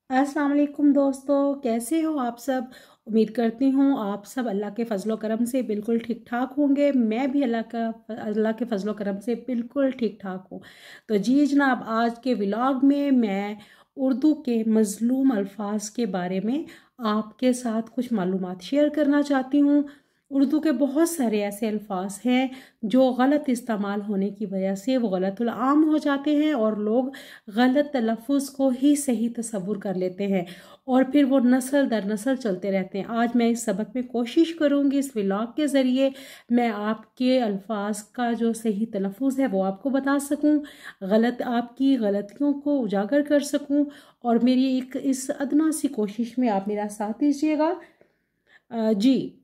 अस्सलाम वालेकुम दोस्तों, कैसे हो आप सब। उम्मीद करती हूँ आप सब अल्लाह के फजलो करम से बिल्कुल ठीक ठाक होंगे। मैं भी अल्लाह के फजलो करम से बिल्कुल ठीक ठाक हूँ। तो जी जनाब, आज के व्लॉग में मैं उर्दू के मज़लूम अल्फाज के बारे में आपके साथ कुछ मालूमात शेयर करना चाहती हूँ। उर्दू के बहुत सारे ऐसे अल्फाज हैं जो गलत इस्तेमाल होने की वजह से वो गलतुल आम हो जाते हैं और लोग गलत तलफ़ुज़ को ही सही तसव्वुर कर लेते हैं और फिर वो नस्ल दर नस्ल चलते रहते हैं। आज मैं इस सबक में कोशिश करूँगी, इस व्लॉग के ज़रिए मैं आपके अल्फाज का जो सही तलफ़ुज़ है वो आपको बता सकूँ, आपकी गलतियों को उजागर कर सकूँ और मेरी एक इस अदना सी कोशिश में आप मेरा साथ दीजिएगा। जी,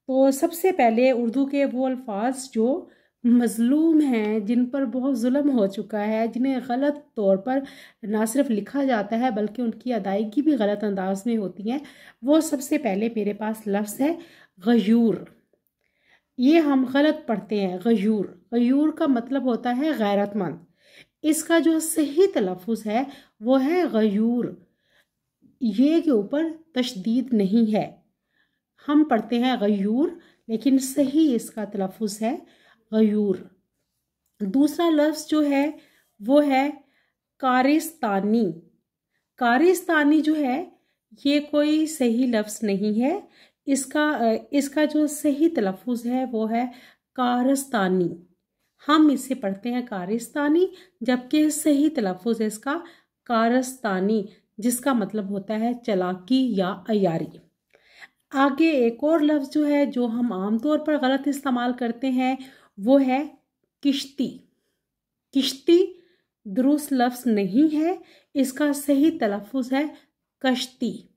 तो सबसे पहले उर्दू के वो अल्फाज जो मज़लूम हैं, जिन पर बहुत जुल्म हो चुका है, जिन्हें गलत तौर पर ना सिर्फ लिखा जाता है बल्कि उनकी अदायगी भी गलत अंदाज में होती है, वो सबसे पहले मेरे पास लफ्ज़ है गयूर। ये हम गलत पढ़ते हैं। गयूर, गयूर का मतलब होता है गैरतमंद। इसका जो सही तलफ़ुज़ है वो है गयूर। ये के ऊपर तशदीद नहीं है, हम पढ़ते हैं गयूर, लेकिन सही इसका तलफ़ुज़ है गयूर। दूसरा लफ्ज़ जो है वो है कारिस्तानी। कारिस्तानी जो है ये कोई सही लफ्ज़ नहीं है। इसका जो सही तलफ़ुज़ है वो है कारस्तानी। हम इसे पढ़ते हैं कारिस्तानी, जबकि सही तलफ़ुज़ है इसका कारस्तानी, जिसका मतलब होता है चालाकी या अयारी। आगे एक और लफ्ज़ जो है जो हम आमतौर पर गलत इस्तेमाल करते हैं वो है किश्ती। किश्ती दुरुस्त लफ्ज़ नहीं है, इसका सही तलफ़ुज़ है कश्ती।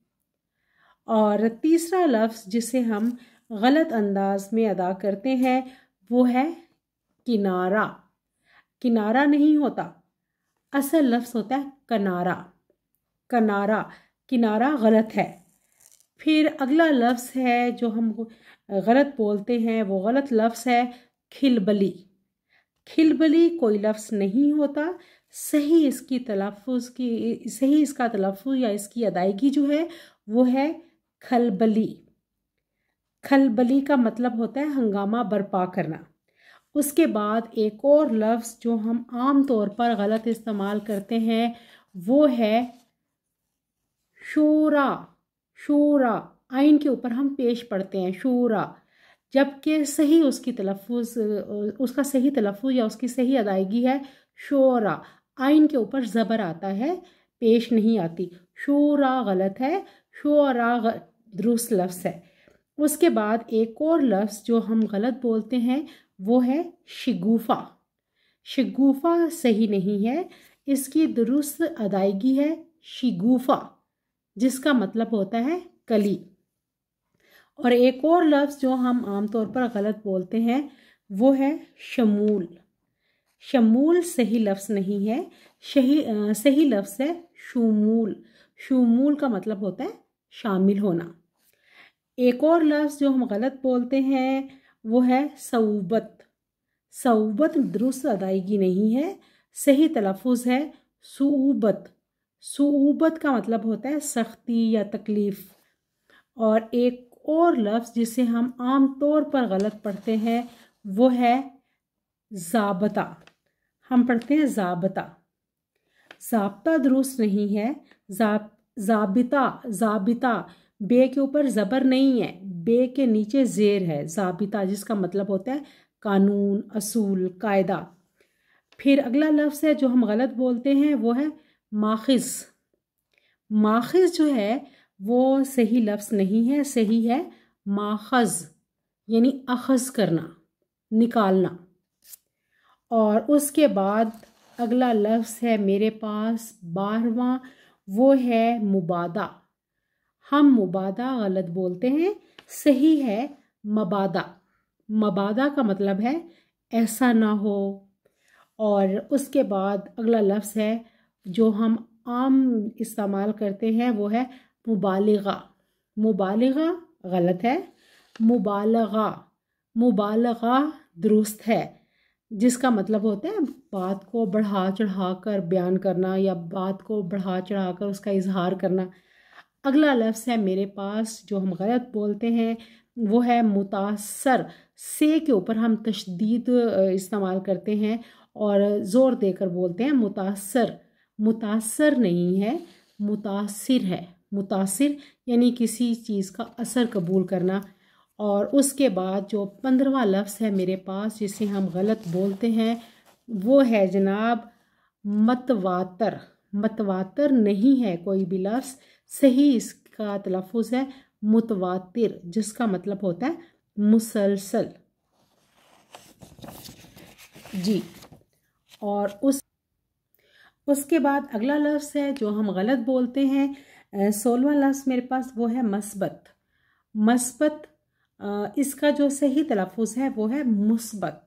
और तीसरा लफ्ज़ जिसे हम गलत अंदाज में अदा करते हैं वो है किनारा। किनारा नहीं होता, असल लफ्ज़ होता है कनारा। कनारा, किनारा गलत है। फिर अगला लफ्ज़ है जो हम गलत बोलते हैं, वो गलत लफ्ज़ है खिलबली। खिलबली कोई लफ्ज़ नहीं होता। सही इसका तलफ़ुज़ या इसकी अदायगी जो है वो है खलबली। खलबली का मतलब होता है हंगामा बर्पा करना। उसके बाद एक और लफ्ज़ जो हम आम तौर पर गलत इस्तेमाल करते हैं वो है शूरा। शूरा, आइन के ऊपर हम पेश पढ़ते हैं शूरा, जबकि सही उसका सही तलफ़ुज़ या उसकी सही अदायगी है शोरा। आइन के ऊपर ज़बर आता है, पेश नहीं आती। शूरा गलत है, शोरा दुरुस्त लफ्ज़ है। उसके बाद एक और लफ्ज़ जो हम गलत बोलते हैं वो है शिगुफ़ा। शिगुफ़ा सही नहीं है, इसकी दुरुस्त अदायगी है शिगुफ़ा, जिसका मतलब होता है कली। और एक और लफ्ज़ जो हम आमतौर पर गलत बोलते हैं वो है शमूल। शमूल सही लफ्ज़ नहीं है, सही लफ्ज़ है शुमूल। शुमूल का मतलब होता है शामिल होना। एक और लफ्ज़ जो हम गलत बोलते हैं वो है सऊबत। सऊबत दुरुस्त अदायगी नहीं है, सही तलफ़ुज़ है सुऊबत। सुऊबत का मतलब होता है सख्ती या तकलीफ़। और एक और लफ्ज़ जिसे हम आम तौर पर गलत पढ़ते हैं वो है ज़ाबता। हम पढ़ते हैं ज़ाबता। ज़ाब्ता दुरुस्त नहीं है, ज़ाबिता। ज़ाबिता, बे के ऊपर ज़बर नहीं है, बे के नीचे ज़ेर है। ज़ाबिता जिसका मतलब होता है कानून, असूल, कायदा। फिर अगला लफ्ज़ है जो हम गलत बोलते हैं वो है माखिज़। माखिज़ जो है वो सही लफ्ज़ नहीं है, सही है माखज़, यानी अखज़ करना, निकालना। और उसके बाद अगला लफ्ज़ है मेरे पास 12वां, वो है मुबादा। हम मुबादा गलत बोलते हैं, सही है मबादा। मबादा का मतलब है ऐसा ना हो। और उसके बाद अगला लफ्ज़ है जो हम आम इस्तेमाल करते हैं वो है मुबालिगा। मुबालिगा गलत है, मुबालगा। मुबालगा दुरुस्त है। जिसका मतलब होता है बात को बढ़ा चढ़ा कर बयान करना या बात को बढ़ा चढ़ा कर उसका इजहार करना। अगला लफ्ज़ है मेरे पास जो हम गलत बोलते हैं वो है मुतासर। से के ऊपर हम तशदीद इस्तेमाल करते हैं और ज़ोर देकर बोलते हैं मुतासर। मुतासर नहीं है, मुतासिर है। मुतासिर यानी किसी चीज़ का असर कबूल करना। और उसके बाद जो 15वां लफ्ज़ है मेरे पास जिसे हम गलत बोलते हैं वो है जनाब मतवातर। मतवातर नहीं है कोई भी लफ्ज़, सही इसका तलफ़ुज़ है मुतवातिर, जिसका मतलब होता है मुसलसल जी। और उसके बाद अगला लफ्ज़ है जो हम गलत बोलते हैं 16वां लफ्ज़ मेरे पास वो है मस्बत। मस्बत इसका जो सही तलफ़ुज़ है वो है मुस्बत।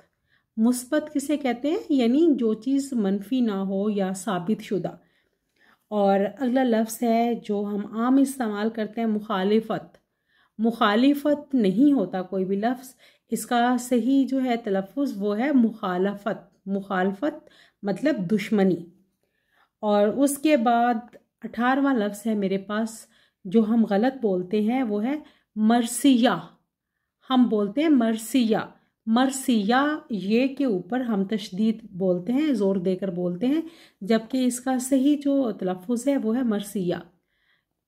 मुस्बत किसे कहते हैं, यानी जो चीज़ मनफी ना हो या साबित शुदा। और अगला लफ्ज़ है जो हम आम इस्तेमाल करते हैं मुखालिफत। मुखालिफत नहीं होता कोई भी लफ्ज़, इसका सही जो है तलफ़ुज़ वो है मुखालफत। मुखालफत मतलब दुश्मनी। और उसके बाद 18वां लफ्ज़ है मेरे पास जो हम गलत बोलते हैं वो है मरसिया। हम बोलते हैं मरसिया। मरसिया ये के ऊपर हम तशदीद बोलते हैं, ज़ोर देकर बोलते हैं, जबकि इसका सही जो तलफ़ुज़ है वो है मरसिया।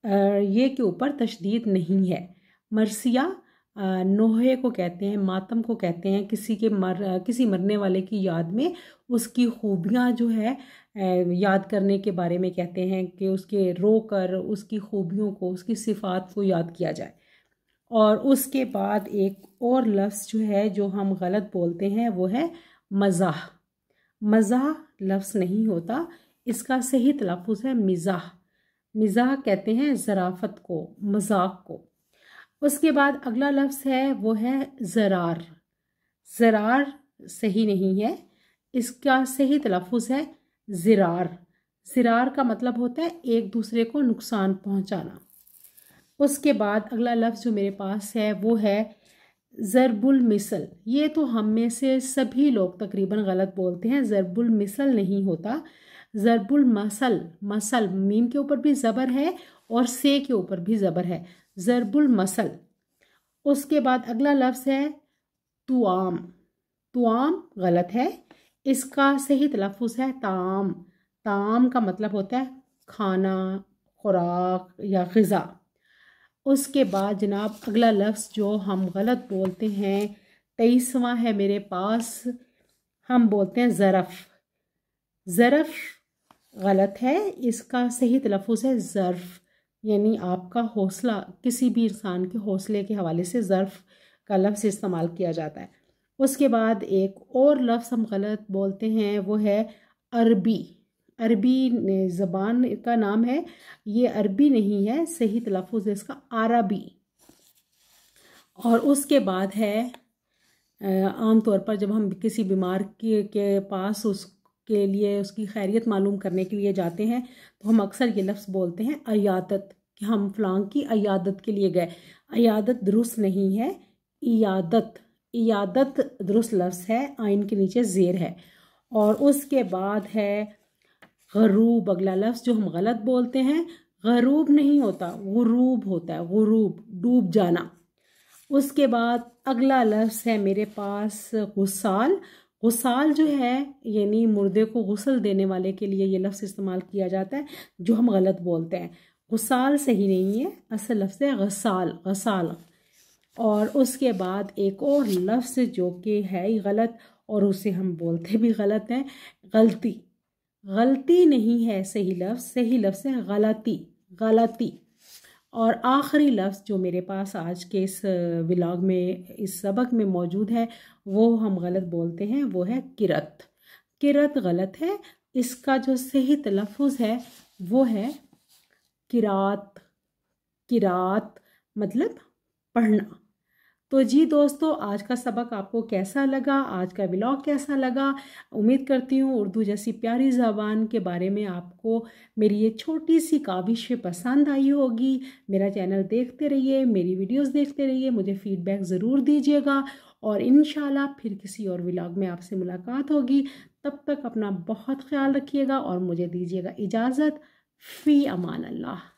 ये के ऊपर तशदीद नहीं है। मरसिया नोहे को कहते हैं, मातम को कहते हैं, किसी मरने वाले की याद में उसकी खूबियाँ जो है याद करने के बारे में कहते हैं कि उसके रो कर उसकी खूबियों को, उसकी सिफ़ात को याद किया जाए। और उसके बाद एक और लफ्ज़ जो है जो हम गलत बोलते हैं वो है मज़ाह। मज़ाह लफ्ज़ नहीं होता, इसका सही तलफ़ुज़ है मिज़ाह। मिज़ाह कहते हैं ज़राफ़त को, मज़ाक को। उसके बाद अगला लफ्ज़ है वो है ज़रार। ज़रार सही नहीं है, इसका सही तलफ़ुज़ है ज़िरार। ज़िरार का मतलब होता है एक दूसरे को नुकसान पहुंचाना। उसके बाद अगला लफ्ज़ जो मेरे पास है वो है ज़रबुल मिसल। ये तो हम में से सभी लोग तकरीबन गलत बोलते हैं, ज़रबुल मिसल नहीं होता, ज़रबुल मसल। मसल मीम के ऊपर भी ज़बर है और से के ऊपर भी ज़बर है, ज़रबुल मसल। उसके बाद अगला लफ्ज़ है तुआम। तुआम गलत है, इसका सही तलफ़ुज़ है ताम। ताम का मतलब होता है खाना, खुराक या ग़िज़ा। उसके बाद जनाब अगला लफ्ज़ जो हम गलत बोलते हैं 23वां है मेरे पास, हम बोलते हैं ज़रफ़। ज़रफ़ गलत है, इसका सही तलफ़ुज़ है ज़र्फ़, यानी आपका हौसला, किसी भी इंसान के हौसले के हवाले से ज़र्फ़ का लफ्ज़ इस्तेमाल किया जाता है। उसके बाद एक और लफ्ज़ हम गलत बोलते हैं वो है अरबी। अरबी ज़बान का नाम है, ये अरबी नहीं है, सही तलफ़ुज़ है इसका अरबी। और उसके बाद है आम तौर पर जब हम किसी बीमार के पास उसके लिए उसकी खैरियत मालूम करने के लिए जाते हैं तो हम अक्सर ये लफ्ज़ बोलते हैं अयादत, कि हम फ़लाँ की अयादत के लिए गए। अयादत दुरुस्त नहीं है, इयादत। इयादत दुरुस्त लफ्ज़ है, आइन के नीचे ज़ेर है। और उसके बाद है गरूब। अगला लफ्ज़ जो हम गलत बोलते हैं, गरूब नहीं होता, गुरूब होता है, गुरूब डूब जाना। उसके बाद अगला लफ्ज़ है मेरे पास गुसाल। गुसाल जो है यानी मुर्दे को गुस्ल देने वाले के लिए ये लफ्ज़ इस्तेमाल किया जाता है, जो हम गलत बोलते हैं। गुसाल सही नहीं है, असल लफ्ज़ है गसाल, गसाल। और उसके बाद एक और लफ्ज़ जो कि है ही गलत और उसे हम बोलते भी गलत हैं, गलती। गलती नहीं है सही लफ्ज़, सही लफ्ज़ है गलती, गलती। और आखिरी लफ्ज़ जो मेरे पास आज के इस व्लॉग में, इस सबक में मौजूद है, वो हम गलत बोलते हैं, वो है किरत। किरत गलत है, इसका जो सही तलफ़ुज़ है वो है किरात। किरात मतलब पढ़ना। तो जी दोस्तों, आज का सबक आपको कैसा लगा, आज का व्लॉग कैसा लगा। उम्मीद करती हूँ उर्दू जैसी प्यारी ज़बान के बारे में आपको मेरी ये छोटी सी काविश पसंद आई होगी। मेरा चैनल देखते रहिए, मेरी वीडियोस देखते रहिए, मुझे फ़ीडबैक ज़रूर दीजिएगा और इंशाल्लाह फिर किसी और व्लॉग में आपसे मुलाकात होगी। तब तक अपना बहुत ख्याल रखिएगा और मुझे दीजिएगा इजाज़त। फ़ी अमान अल्लाह।